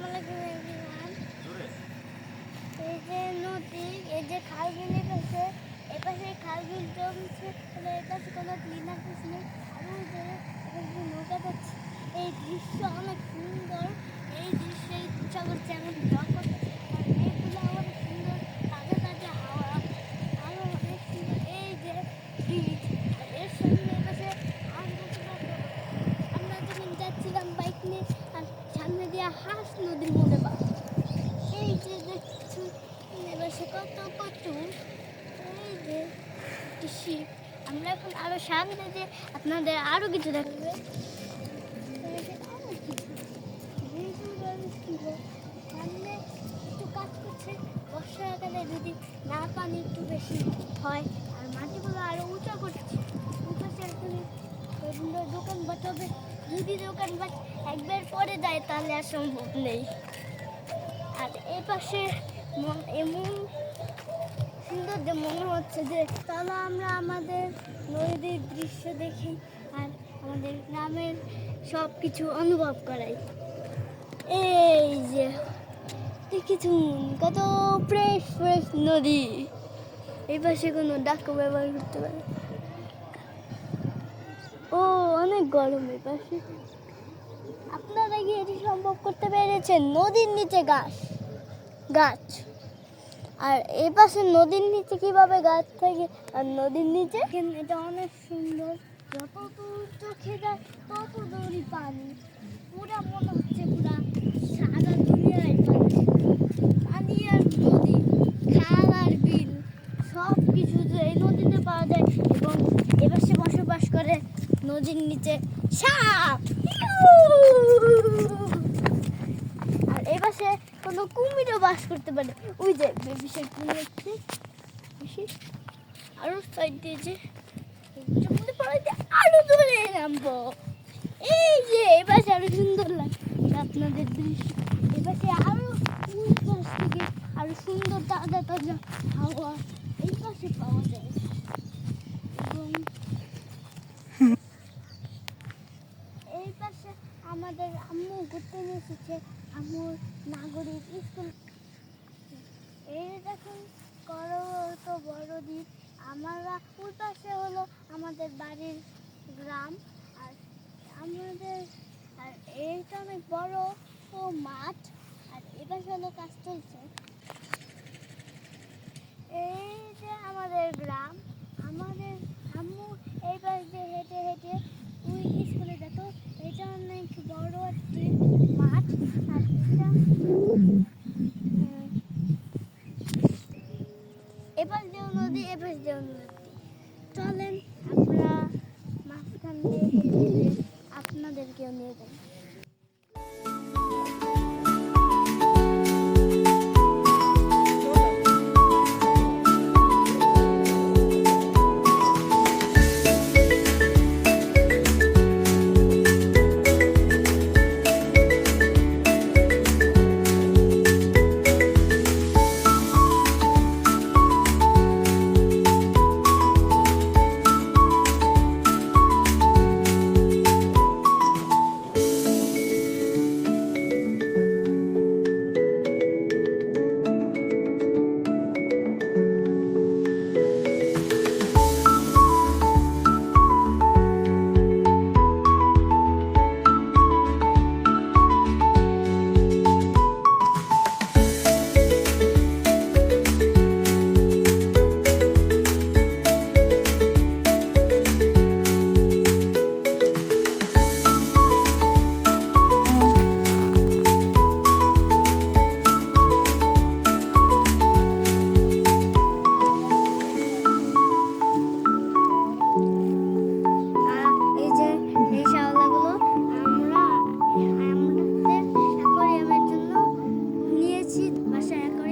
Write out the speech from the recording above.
আসসালামু আলাইকুম এভরিওয়ান। এই যে নদী, এই যে খাল বিলের পাশে, এপাশে খাল বিল জমছে, তাহলে এপাশে কোনো ক্লিনার পিস নেই। আর ওই যে নৌকা যাচ্ছে, এই দৃশ্য অনেক সুন্দর। এই দৃশ্যে ইচ্ছা করছে এমন ব্লগ করতে, আর মেঘগুলো অনেক সুন্দর, তাজা তাজা হাওয়া, আরও অনেক সুন্দর। এই যে ব্রিজ, আর এর সামনে এপাশে আমরা যখন যাচ্ছিলাম বাইক নিয়ে, আর সামনে দিয়ে হাঁস নদীর মধ্যে বা এই যে দেখছো এপাশে কত কচু, এই যে একটি শিপ। আমরা এখন আরো সামনে যে আপনাদের আরো কিছু দেখাবে। সামনে একটু কাজ করছে, বর্ষাকালে যদি না পানি একটু বেশি হয়, আর মাটিগুলো আরো উঁচা করছে। উঁচাতে এখন দোকানপাট হবে, যদি দোকানপাট একবার পরে যায় তাহলে আর সম্ভব নেই। আর এই পাশে এমন সুন্দর যে মনে হচ্ছে যে তাহলে আমরা আমাদের নদীর দৃশ্য দেখি আর আমাদের গ্রামের সব কিছু অনুভব করাই। এই যে দেখেছুন কত ফ্রেশ ফ্রেশ নদী, এই পাশে কোনো ডাক্কা ব্যবহার করতে পারে। ও অনেক গরম এই পাশে। আপনারা কি এটি সম্ভব করতে পেরেছেন? নদীর নিচে গাছ, আর এই পাশে নদীর নিচে কিভাবে গাছ থাকে, আর নদীর নিচে এটা অনেক সুন্দর। যত দূর চোখে যায় তত দূরই পানি, পুরা মনে হচ্ছে পুরা সারা দুনিয়ায় পানি। পানি আর নদী, খাল আর বিল, সব কিছু এই নদীতে পাওয়া যায়। এবং এপাশে বসবাস করে নদীর নিচে সাপ, আর এপাশে কোনো কুমিরও বাস করতে পারে। ওই যে বেবিসের কুমির হচ্ছে আরো সাইড দিয়ে যে আরো দূরে নামবো। এই যে এপাশে আরো সুন্দর লাগে আপনাদের দৃশ্য, এপাশে আরো পাশ থেকে আরো সুন্দর তাজা তাজা হাওয়া এই পাশে পাওয়া যায়। এবং এই পাশে আমাদের আম্মু ঘুরতে নিয়ে এসেছে, আম্মুর নাগরিক স্কুল। এই দেখুন কত বড় দ্বীপ। আমরা ওই পাশে হলো আমাদের বাড়ির গ্রাম, আর আমাদের আর এইটা অনেক বড় মাঠ, আর এ পাশে হলো কাজ চলছে। এই যে আমাদের গ্রাম, আমাদের আম্মু এই পাশ দিয়ে হেঁটে হেঁটে ওই স্কুলে যেত। এটা অনেক বড় একটি মাঠ, আর এটা এপাশ দিয়েও নদী, এপাশ দিয়েও নদী। চলেন আমরা মাঝখান দিয়ে হেঁটে হেঁটে আপনাদেরকেও নিয়ে যাই। আমাদের অ্যাকোয়ারিয়ামের জন্য নিয়েছি, বাসায় অ্যাকোয়ারিয়াম